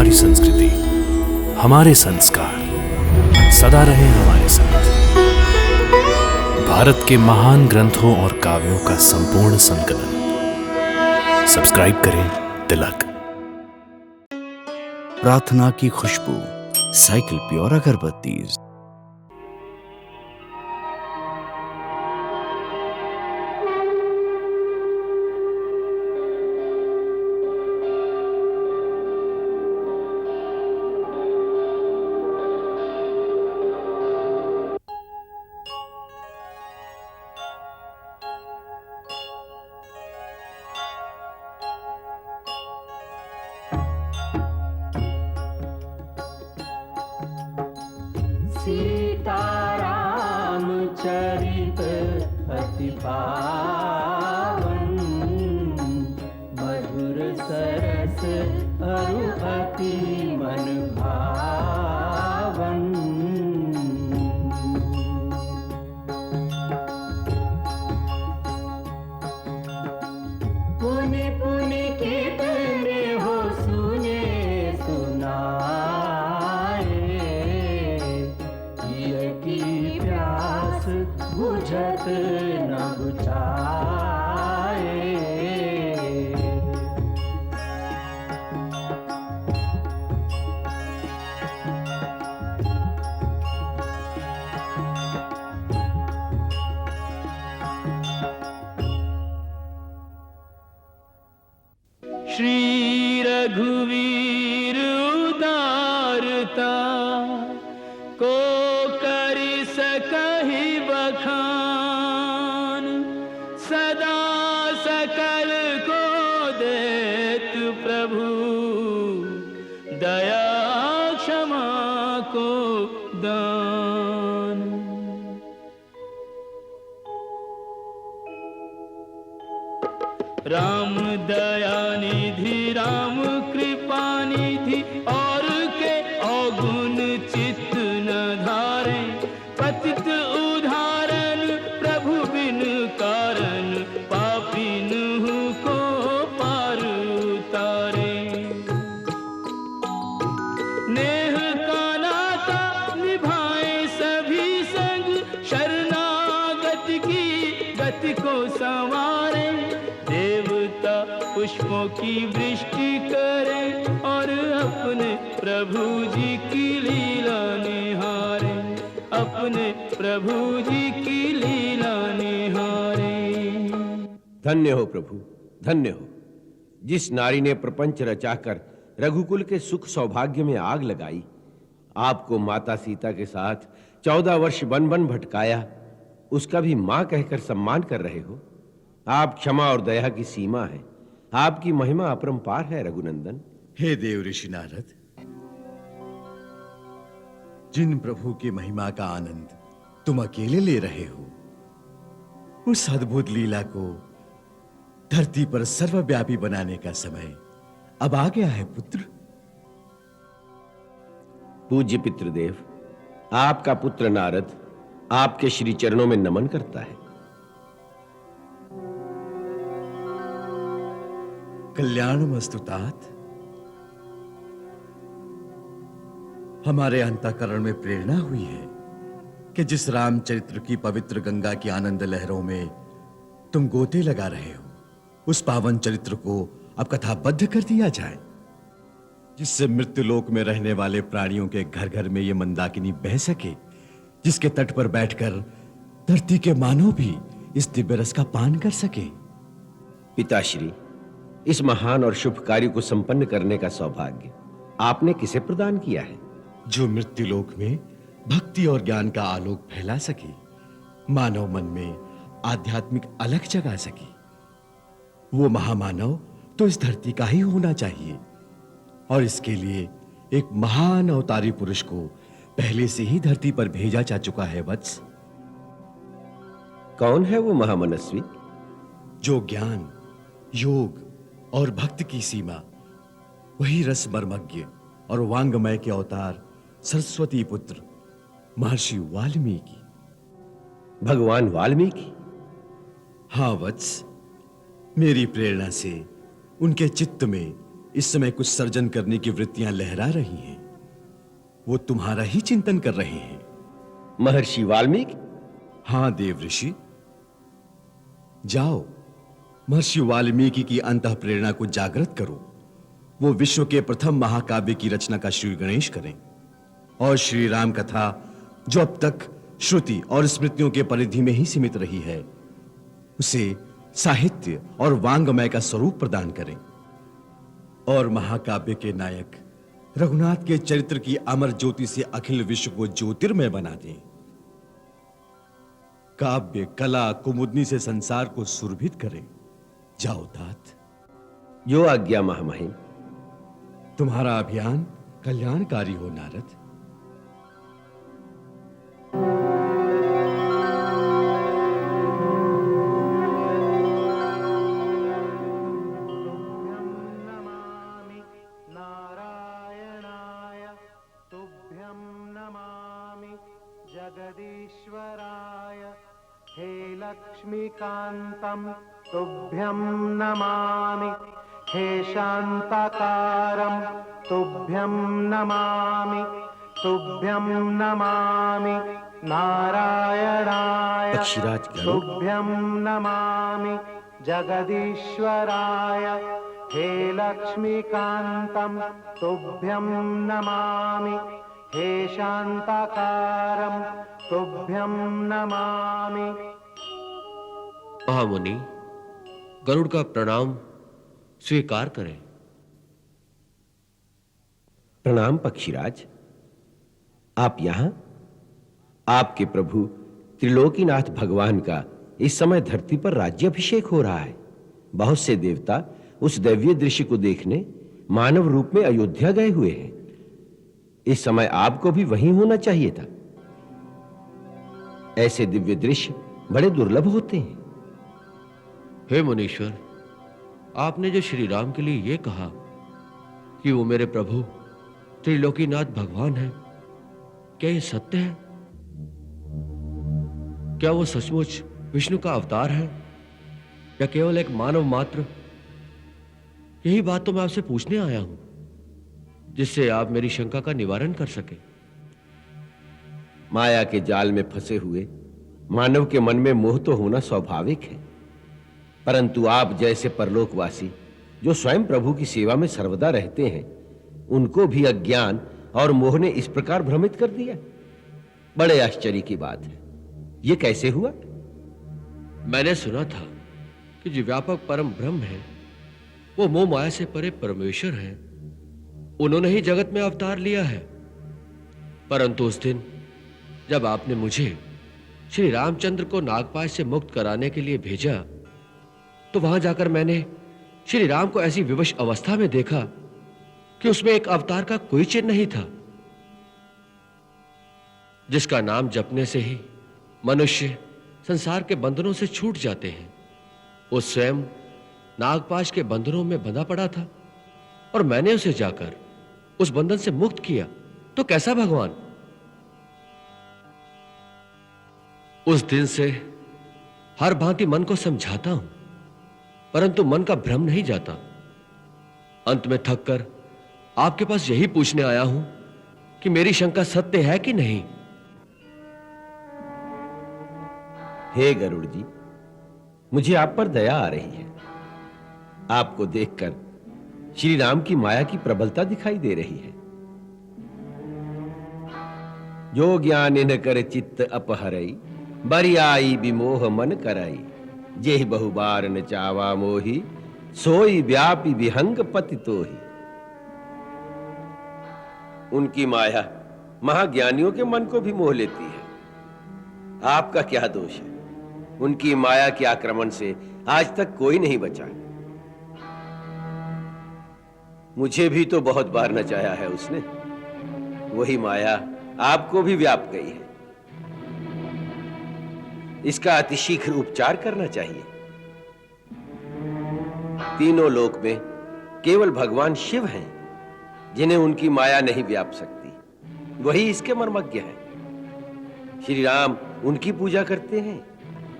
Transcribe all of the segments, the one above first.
हमारी संस्कृति, हमारे संस्कार सदा रहे हमारे साथ। भारत के महान ग्रंथों और काव्यों का संपूर्ण संकलन। सब्सक्राइब करें तिलक। प्रार्थना की खुशबू, साइकिल प्योर अगरबत्ती। सीताराम चरित अति पावन, मधुर सरस अरु अति मन भावन। पुनि पुनि कितने हो सुने सुनाए, की प्यास बुझत न बुझाए। श्री रघुवीर उदारता को सकहि बखान, सदा सकल को देत प्रभु, दया क्षमा को दान। राम दया निधि राम कृपा निधि, और के अवगुण चित्त न धारे। पतित उदाहरण प्रभु बिन कारण, पापिन को पार उतारे। नेह का नाता निभाए सभी संग, शरणागत की गति को संवारे। देवता पुष्पों की वृष्टि करे, और अपने प्रभु जी की लीला निहारे। अपने प्रभु जी की लीला निहारे। धन्य हो प्रभु, धन्य हो। जिस नारी ने प्रपंच रचाकर रघुकुल के सुख सौभाग्य में आग लगाई, आपको माता सीता के साथ 14 वर्ष वन वन भटकाया, उसका भी मां कहकर सम्मान कर रहे हो। आप क्षमा और दया की सीमा है। आपकी महिमा अपरंपार है रघुनंदन। हे देव ऋषि नारद, जिन प्रभु की महिमा का आनंद तुम अकेले ले रहे हो, उस अद्भुत लीला को धरती पर सर्वव्यापी बनाने का समय अब आ गया है पुत्र। पूज्य पितृदेव, आपका पुत्र नारद आपके श्री चरणों में नमन करता है। कल्याणमस्तु तात। हमारे अंतःकरण में प्रेरणा हुई है कि जिस रामचरित्र की पवित्र गंगा की आनंद लहरों में तुम गोते लगा रहे हो, उस पावन चरित्र को अब कथाबद्ध कर दिया जाए, जिससे मृत्युलोक में रहने वाले प्राणियों के घर घर में ये मंदाकिनी बह सके, जिसके तट पर बैठकर धरती के मानव भी इस दिव्य रस का पान कर सके। पिताश्री, इस महान और शुभ कार्य को संपन्न करने का सौभाग्य आपने किसे प्रदान किया है? जो मृत्युलोक में भक्ति और ज्ञान का आलोक फैला सके, मानव मन में आध्यात्मिक अलख जगा सके। वो महामानव तो इस धरती का ही होना चाहिए, और इसके लिए एक महान अवतारी पुरुष को पहले से ही धरती पर भेजा जा चुका है वत्स। कौन है वो महामनस्वी? जो ज्ञान, योग और भक्ति की सीमा, वही रस मर्मज्ञ और वांगमय के अवतार सरस्वती पुत्र महर्षि वाल्मीकि। भगवान वाल्मीकि? हाँ वत्स, मेरी प्रेरणा से उनके चित्त में इस समय कुछ सर्जन करने की वृत्तियां लहरा रही हैं। वो तुम्हारा ही चिंतन कर रहे हैं। महर्षि वाल्मीकि? हां देव ऋषि, जाओ महर्षि वाल्मीकि की अंतः प्रेरणा को जागृत करो। वो विश्व के प्रथम महाकाव्य की रचना का श्री गणेश करें और श्री राम कथा, जो अब तक श्रुति और स्मृतियों के परिधि में ही सीमित रही है, उसे साहित्य और वांग्मय का स्वरूप प्रदान करें और महाकाव्य के नायक रघुनाथ के चरित्र की अमर ज्योति से अखिल विश्व को ज्योतिर्मय बना दें। काव्य, कला, कुमुदनी से संसार को सुरभित करें। जाओ तात। जो आज्ञा महामहिम। तुम्हारा अभियान कल्याणकारी हो नारद। नमामि नारायणाय तुभ्यं नमामि जगदीश्वराय हे लक्ष्मीकान्तं तुभ्यं नमामि हे शान्ताकारं तुभ्यं नमामि तुभ्यं नमामि नारायणाय पक्षीराज गरुड़। तुभ्यं नमामि जगदीश्वराय हे लक्ष्मीकान्तं तुभ्यं नमामि हे शान्ताकारं तुभ्यं नमामि। महामुनि, गरुड़ का प्रणाम स्वीकार करें। प्रणाम पक्षीराज। आप यहां? आपके प्रभु त्रिलोकीनाथ भगवान का इस समय धरती पर राज्याभिषेक हो रहा है। बहुत से देवता उस दैवीय दृश्य को देखने मानव रूप में अयोध्या गए हुए हैं। इस समय आपको भी वहीं होना चाहिए था। ऐसे दिव्य दृश्य बड़े दुर्लभ होते हैं। हे मुनीश्वर, आपने जो श्री राम के लिए यह कहा कि वो मेरे प्रभु त्रिलोकीनाथ भगवान है, क्या यह सत्य है? क्या वो सचमुच विष्णु का अवतार है या केवल एक मानव मात्र? यही बात तो मैं आपसे पूछने आया हूं, जिससे आप मेरी शंका का निवारण कर सके। माया के जाल में फंसे हुए मानव के मन में मोह तो होना स्वाभाविक है, परंतु आप जैसे परलोकवासी जो स्वयं प्रभु की सेवा में सर्वदा रहते हैं, उनको भी अज्ञान और मोह ने इस प्रकार भ्रमित कर दिया। बड़े आश्चर्य की बात है। यह कैसे हुआ? मैंने सुना था कि जो व्यापक परम ब्रह्म है वो मोह माया से परे परमेश्वर है। उन्होंने ही जगत में अवतार लिया है। परंतु उस दिन जब आपने मुझे श्री रामचंद्र को नागपाश से मुक्त कराने के लिए भेजा, तो वहां जाकर मैंने श्री राम को ऐसी विवश अवस्था में देखा कि उसमें एक अवतार का कोई चिन्ह नहीं था, जिसका नाम जपने से ही मनुष्य संसार के बंधनों से छूट जाते हैं। वो स्वयं नागपाश के बंधनों में बंधा पड़ा था और मैंने उसे जाकर उस बंधन से मुक्त किया। तो कैसा भगवान? उस दिन से हर भांति मन को समझाता हूं, परंतु मन का भ्रम नहीं जाता। अंत में थककर आपके पास यही पूछने आया हूं कि मेरी शंका सत्य है कि नहीं। हे गरुड़ जी, मुझे आप पर दया आ रही है। आपको देखकर श्री राम की माया की प्रबलता दिखाई दे रही है। जो ज्ञान इन कर चित्त अपहरई, बरियाई विमोह मन करई, जेहि बहुबार न चावा मोही, सोई व्यापी विहंग पति तोही। उनकी माया महाज्ञानियों के मन को भी मोह लेती है। आपका क्या दोष है? उनकी माया के आक्रमण से आज तक कोई नहीं बचा। मुझे भी तो बहुत बार नचाया है उसने। वही माया आपको भी व्याप गई है। इसका अतिशीघ्र उपचार करना चाहिए। तीनों लोक में केवल भगवान शिव हैं जिन्हें उनकी माया नहीं व्याप सकती। वही इसके मर्मज्ञ हैं। श्री राम उनकी पूजा करते हैं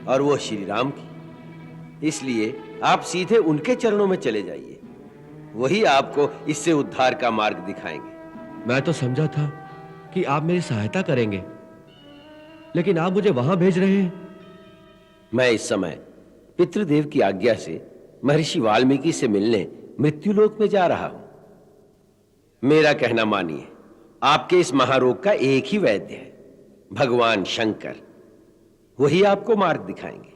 और वो श्री राम की। इसलिए आप सीधे उनके चरणों में चले जाइए वही आपको इससे उद्धार का मार्ग दिखाएंगे। मैं तो समझा था कि आप मेरी सहायता करेंगे, लेकिन आप मुझे वहां भेज रहे हैं। मैं इस समय पितृदेव की आज्ञा से महर्षि वाल्मीकि से मिलने मृत्युलोक में जा रहा हूं। मेरा कहना मानिए, आपके इस महारोग का एक ही वैद्य है, भगवान शंकर। वही आपको मार्ग दिखाएंगे।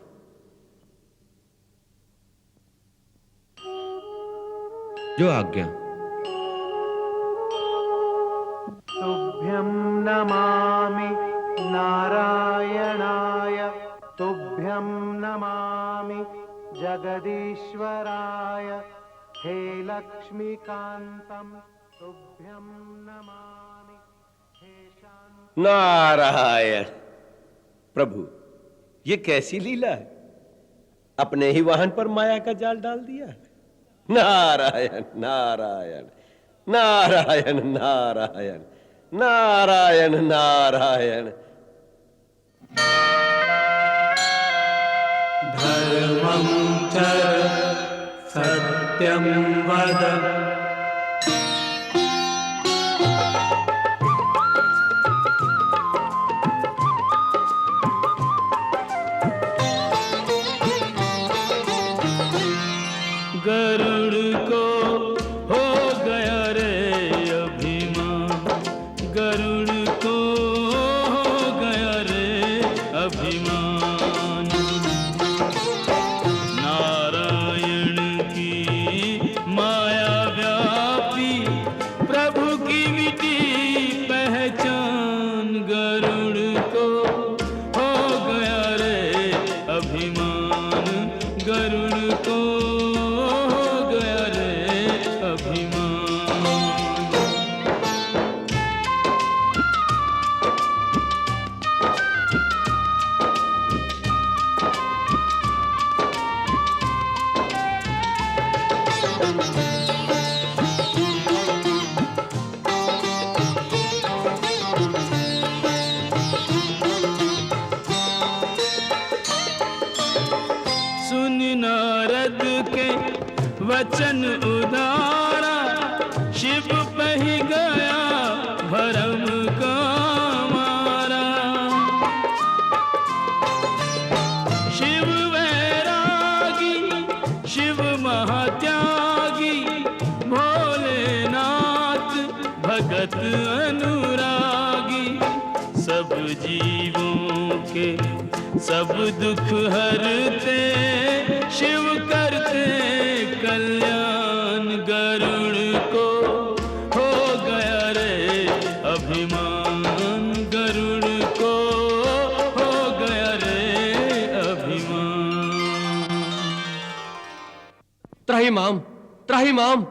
जो आज्ञा। तुभ्यं नमामि नारायणाय, तुभ्यं नमामि जगदीश्वराय, हे लक्ष्मीकान्तं तुभ्यं नमामि, हे शान्ति। नारायण। प्रभु, ये कैसी लीला है? अपने ही वाहन पर माया का जाल डाल दिया। नारायण नारायण नारायण नारायण नारायण नारायण। धर्मं चर सत्यं वद, गरुड़ को हो गया रे अभिमान, गरुड़ को हो गया रे अभिमान। नारायण की माया व्यापी प्रभु की मिटी पहचान, गरुड़ को हो गया रे अभिमान, गरुड़ को नारद के वचन उदारा, शिव पे ही गया भरम का मारा। शिव वैरागी, शिव महात्यागी, भोलेनाथ भगत अनुरागी, सब जीवों के सब दुख हरते, शिव करते कल्याण। गरुड़ को हो गया रे अभिमान, गरुड़ को हो गया रे अभिमान। त्राहिमाम, त्राहिमाम।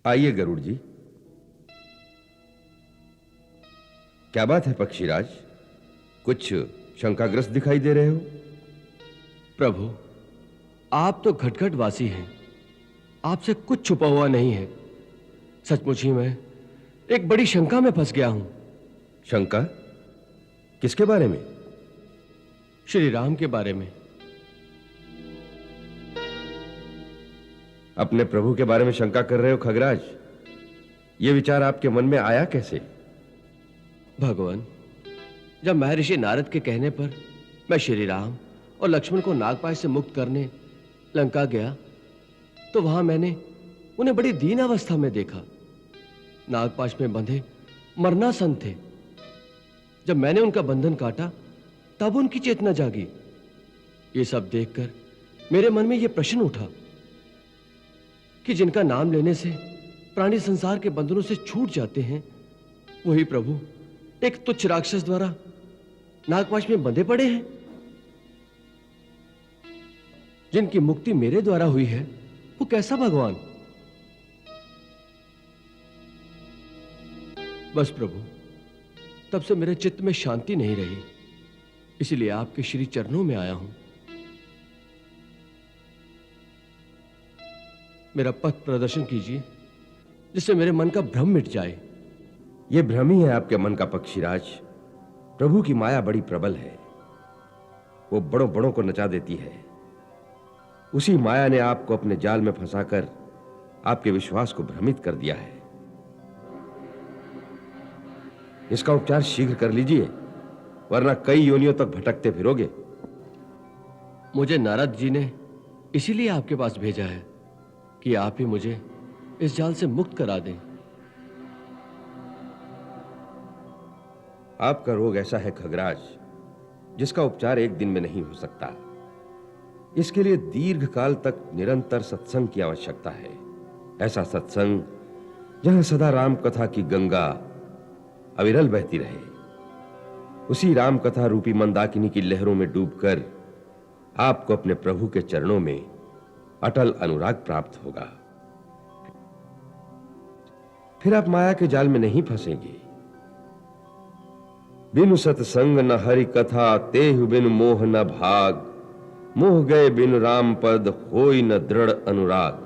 आइए गरुड़ जी। क्या बात है पक्षीराज, कुछ शंकाग्रस्त दिखाई दे रहे हो? प्रभु, आप तो घटघट वासी हैं, आपसे कुछ छुपा हुआ नहीं है। सचमुच ही मैं एक बड़ी शंका में फंस गया हूं। शंका? किसके बारे में? श्री राम के बारे में। अपने प्रभु के बारे में शंका कर रहे हो खगराज? यह विचार आपके मन में आया कैसे? भगवान, जब महर्षि नारद के कहने पर मैं श्री राम और लक्ष्मण को नागपाश से मुक्त करने लंका गया, तो वहां मैंने उन्हें बड़ी दीन अवस्था में देखा। नागपाश में बंधे मरनासन थे। जब मैंने उनका बंधन काटा, तब उनकी चेतना जागी। ये सब देखकर मेरे मन में यह प्रश्न उठा कि जिनका नाम लेने से प्राणी संसार के बंधनों से छूट जाते हैं, वही प्रभु एक तुच्छ राक्षस द्वारा नागपाश में बंधे पड़े हैं। जिनकी मुक्ति मेरे द्वारा हुई है, वो कैसा भगवान? बस प्रभु, तब से मेरे चित्त में शांति नहीं रही, इसलिए आपके श्री चरणों में आया हूं। मेरा पथ प्रदर्शन कीजिए, जिससे मेरे मन का भ्रम मिट जाए। यह भ्रम ही है आपके मन का पक्षीराज। प्रभु की माया बड़ी प्रबल है, वो बड़ों बड़ों को नचा देती है। उसी माया ने आपको अपने जाल में फंसाकर आपके विश्वास को भ्रमित कर दिया है। इसका उपचार शीघ्र कर लीजिए, वरना कई योनियों तक भटकते फिरोगे। मुझे नारद जी ने इसीलिए आपके पास भेजा है कि आप ही मुझे इस जाल से मुक्त करा दें। आपका रोग ऐसा है खगराज, जिसका उपचार एक दिन में नहीं हो सकता। इसके लिए दीर्घ काल तक निरंतर सत्संग की आवश्यकता है। ऐसा सत्संग जहां सदा राम कथा की गंगा अविरल बहती रहे। उसी राम कथा रूपी मंदाकिनी की लहरों में डूबकर आपको अपने प्रभु के चरणों में अटल अनुराग प्राप्त होगा। फिर आप माया के जाल में नहीं फंसेंगे। बिनु सत्संग न हरि कथा, तेहु बिनु मोह न भाग। मोह गए बिनु राम पद, होई न दृढ़ अनुराग।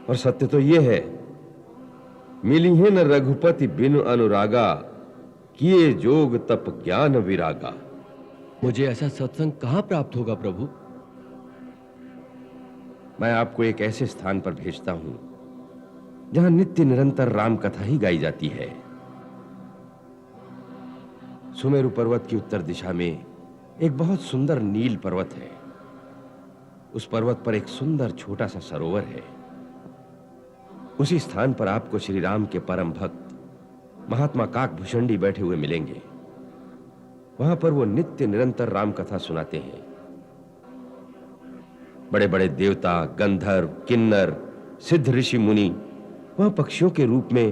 और सत्य तो यह है, मिली है न रघुपति बिनु अनुरागा। किए जोग तप ज्ञान विरागा। मुझे ऐसा सत्संग कहां प्राप्त होगा प्रभु? मैं आपको एक ऐसे स्थान पर भेजता हूं जहां नित्य निरंतर राम कथा ही गाई जाती है। सुमेरु पर्वत की उत्तर दिशा में एक बहुत सुंदर नील पर्वत है। उस पर्वत पर एक सुंदर छोटा सा सरोवर है। उसी स्थान पर आपको श्री राम के परम भक्त महात्मा काकभूषणी बैठे हुए मिलेंगे। वहां पर वो नित्य निरंतर राम कथा सुनाते हैं। बड़े बड़े देवता, गंधर्व, किन्नर, सिद्ध ऋषि मुनि वह पक्षियों के रूप में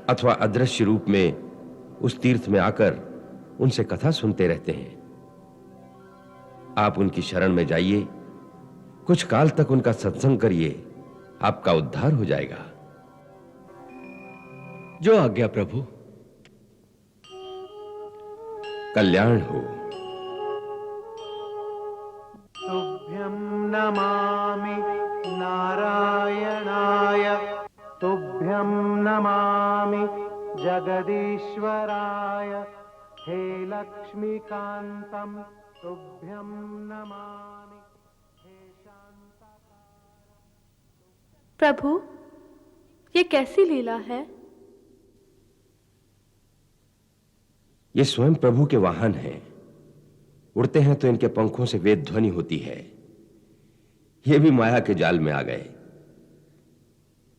अथवा अदृश्य रूप में उस तीर्थ में आकर उनसे कथा सुनते रहते हैं। आप उनकी शरण में जाइए, कुछ काल तक उनका सत्संग करिए, आपका उद्धार हो जाएगा। जो आज्ञा प्रभु। कल्याण हो। तुभ्यं नमामि नारायणाय, तुभ्यं नमामि जगदीश्वराय। हे लक्ष्मीकान्तं तुभ्यं नमामि। हे शान्ताकारं। प्रभु, ये कैसी लीला है? ये स्वयं प्रभु के वाहन हैं। उड़ते हैं तो इनके पंखों से वेद ध्वनि होती है। ये भी माया के जाल में आ गए।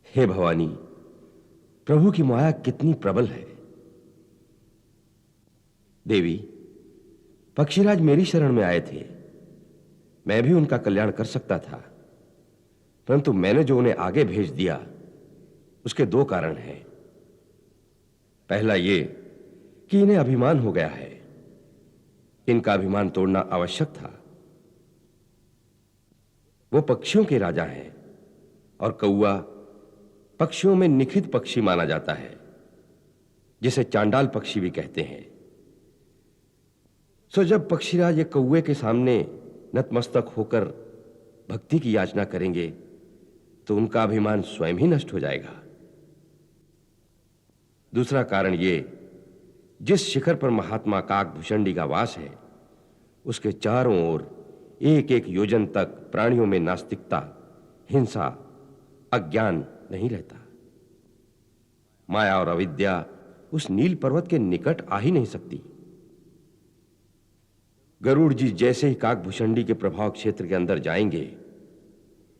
हे भवानी, प्रभु की माया कितनी प्रबल है। देवी, पक्षीराज मेरी शरण में आए थे। मैं भी उनका कल्याण कर सकता था, परंतु मैंने जो उन्हें आगे भेज दिया उसके दो कारण हैं। पहला ये कि इन्हें अभिमान हो गया है। इनका अभिमान तोड़ना आवश्यक था। वो पक्षियों के राजा हैं और कौआ पक्षियों में निखित पक्षी माना जाता है, जिसे चांडाल पक्षी भी कहते हैं। सो जब पक्षीराज एक कौए के सामने नतमस्तक होकर भक्ति की याचना करेंगे तो उनका अभिमान स्वयं ही नष्ट हो जाएगा। दूसरा कारण ये, जिस शिखर पर महात्मा काकभूषणी का वास है उसके चारों ओर एक एक योजन तक प्राणियों में नास्तिकता, हिंसा, अज्ञान नहीं रहता। माया और अविद्या उस नील पर्वत के निकट आ ही नहीं सकती। गरुड़ जी जैसे ही काकभूषणी के प्रभाव क्षेत्र के अंदर जाएंगे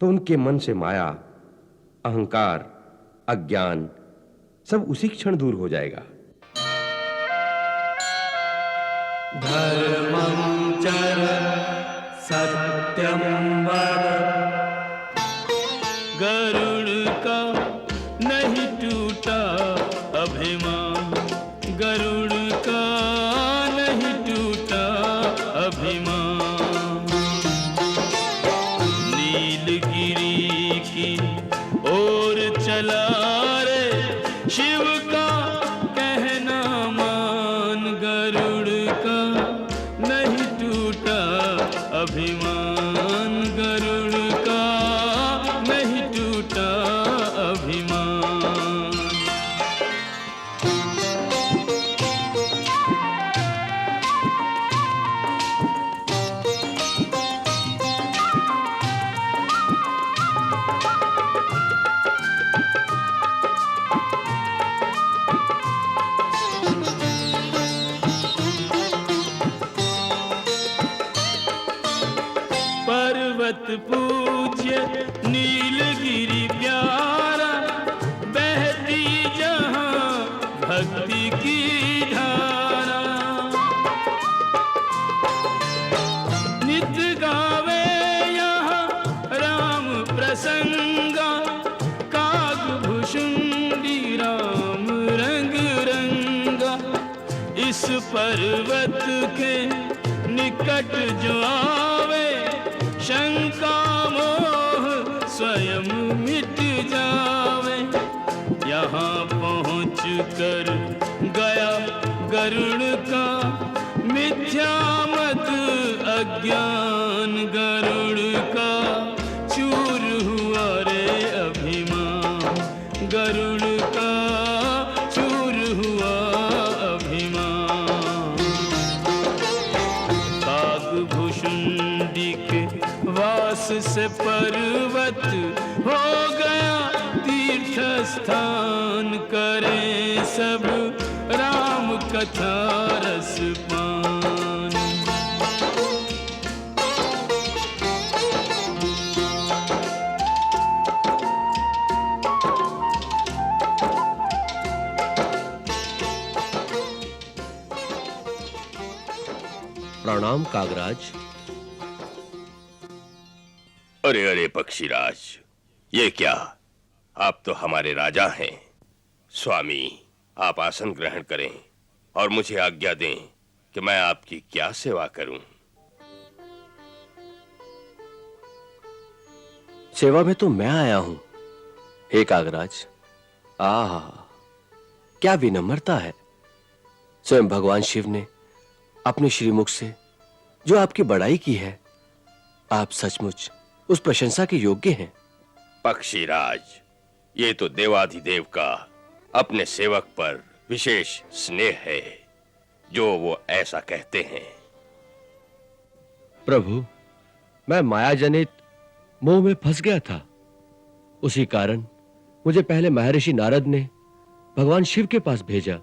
तो उनके मन से माया, अहंकार, अज्ञान सब उसी क्षण दूर हो जाएगा। धर्मं चर सत्यं वद, गरुड़ का नहीं टूटा अभिमान, गरुड़ का नहीं टूटा अभिमान। नीलगिरी की ओर चला रे शिव का कहना मान, गरुड़ का नहीं टूटा अभिमान, गरुड़ का नहीं टूटा अभिमान। प्रसंगा काग भुषुंडी राम रंग रंगा। इस पर्वत के निकट जो आवे शंका मोह स्वयं मिट जावे। यहाँ पहुँच कर गया गरुड़ का मिथ्या मत अज्ञान। गरुड़ का चूर हुआ रे अभिमान, गरुड़ का चूर हुआ अभिमान। काग भुषुंडी के वास से पर्वत हो गया तीर्थ स्थान। करे सब राम कथा रस पान। प्रणाम कागराज। अरे अरे पक्षीराज, ये क्या? आप तो हमारे राजा हैं। स्वामी, आप आसन ग्रहण करें और मुझे आज्ञा दें कि मैं आपकी क्या सेवा करूं। सेवा में तो मैं आया हूं। हे कागराज, आहा, क्या विनम्रता है। स्वयं भगवान शिव ने अपने श्रीमुख से जो आपकी बड़ाई की है, आप सचमुच उस प्रशंसा के योग्य हैं। पक्षीराज, ये तो देवाधिदेव का अपने सेवक पर विशेष स्नेह है जो वो ऐसा कहते हैं। प्रभु, मैं माया जनित मोह में फंस गया था। उसी कारण मुझे पहले महर्षि नारद ने भगवान शिव के पास भेजा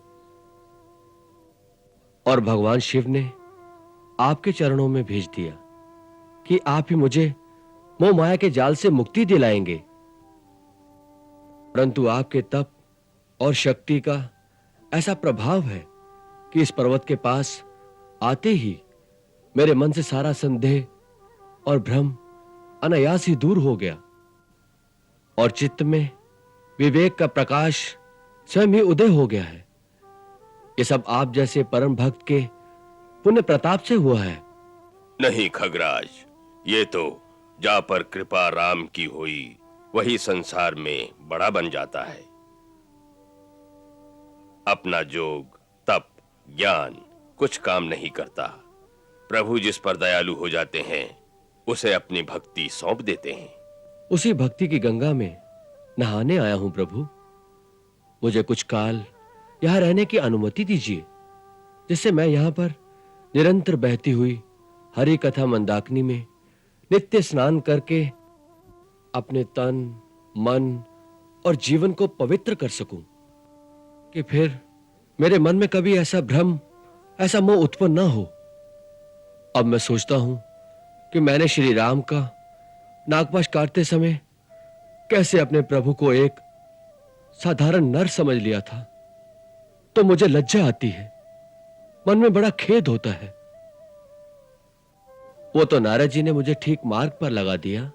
और भगवान शिव ने आपके चरणों में भेज दिया कि आप ही मुझे मोह माया के जाल से मुक्ति दिलाएंगे। परंतु आपके तप और शक्ति का ऐसा प्रभाव है कि इस पर्वत के पास आते ही मेरे मन से सारा संदेह और भ्रम अनायास ही दूर हो गया और चित्त में विवेक का प्रकाश स्वयं ही उदय हो गया है। ये सब आप जैसे परम भक्त के पुण्य प्रताप से हुआ है। नहीं खगराज, ये तो जा पर कृपा राम की हुई वही संसार में बड़ा बन जाता है। अपना जोग तप ज्ञान कुछ काम नहीं करता। प्रभु जिस पर दयालु हो जाते हैं उसे अपनी भक्ति सौंप देते हैं। उसी भक्ति की गंगा में नहाने आया हूं प्रभु। मुझे कुछ काल यहां रहने की अनुमति दीजिए, जिससे मैं यहां पर निरंतर बहती हुई हरि कथा मंदाकिनी में नित्य स्नान करके अपने तन, मन और जीवन को पवित्र कर सकूं, कि फिर मेरे मन में कभी ऐसा भ्रम, ऐसा मोह उत्पन्न ना हो। अब मैं सोचता हूं कि मैंने श्री राम का नागपाश काटते समय कैसे अपने प्रभु को एक साधारण नर समझ लिया था, तो मुझे लज्जा आती है, मन में बड़ा खेद होता है। वो तो नारद जी ने मुझे ठीक मार्ग पर लगा दिया,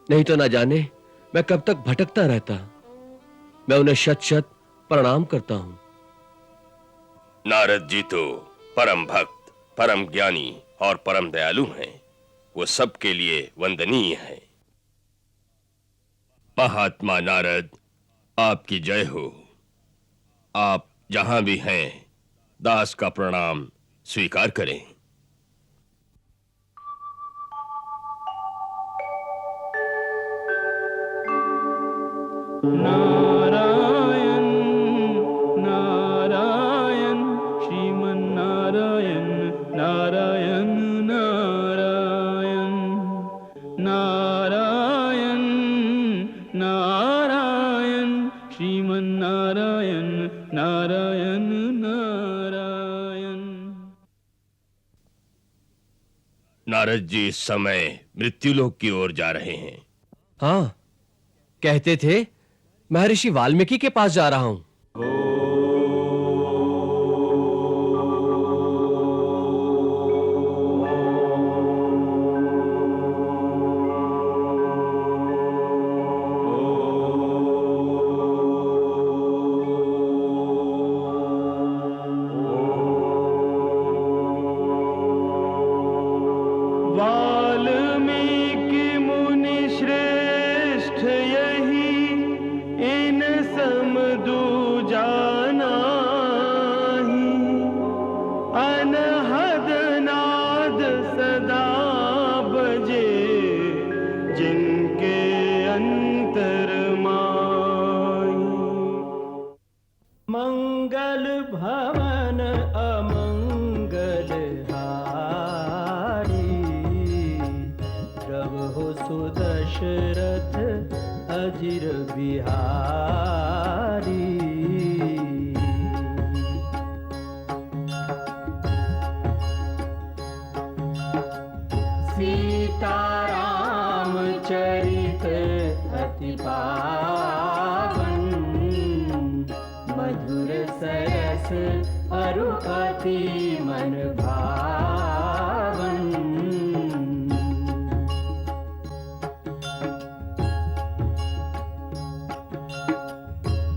नहीं तो ना जाने मैं कब तक भटकता रहता। मैं उन्हें शत शत प्रणाम करता हूं। नारद जी तो परम भक्त, परम ज्ञानी और परम दयालु हैं। वो सबके लिए वंदनीय हैं। महात्मा नारद, आपकी जय हो। आप जहां भी हैं, दास का प्रणाम स्वीकार करें। नारायण नारायण श्रीमन नारायण नारायण नारायण नारायण नारायण श्रीमन नारायण नारायण नारायण। नारद जी इस समय मृत्युलोक की ओर जा रहे हैं। हाँ, कहते थे महर्षि वाल्मीकि के पास जा रहा हूं। तीर्थ यही इन सम दूजा नाही, अनहद नाद सदा बजे जिनके अंतर माई। मंगल भवन अमंगल हारी, प्रभु सुदशरथ अजिर बिहारी। सीताराम चरित अति पावन, मधुर सरस अरु अति मन भावन।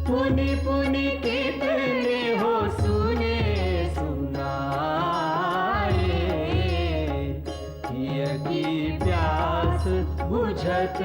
पुनि पुनि कितने हो सुने सुनाए, हिय की प्यास बुझत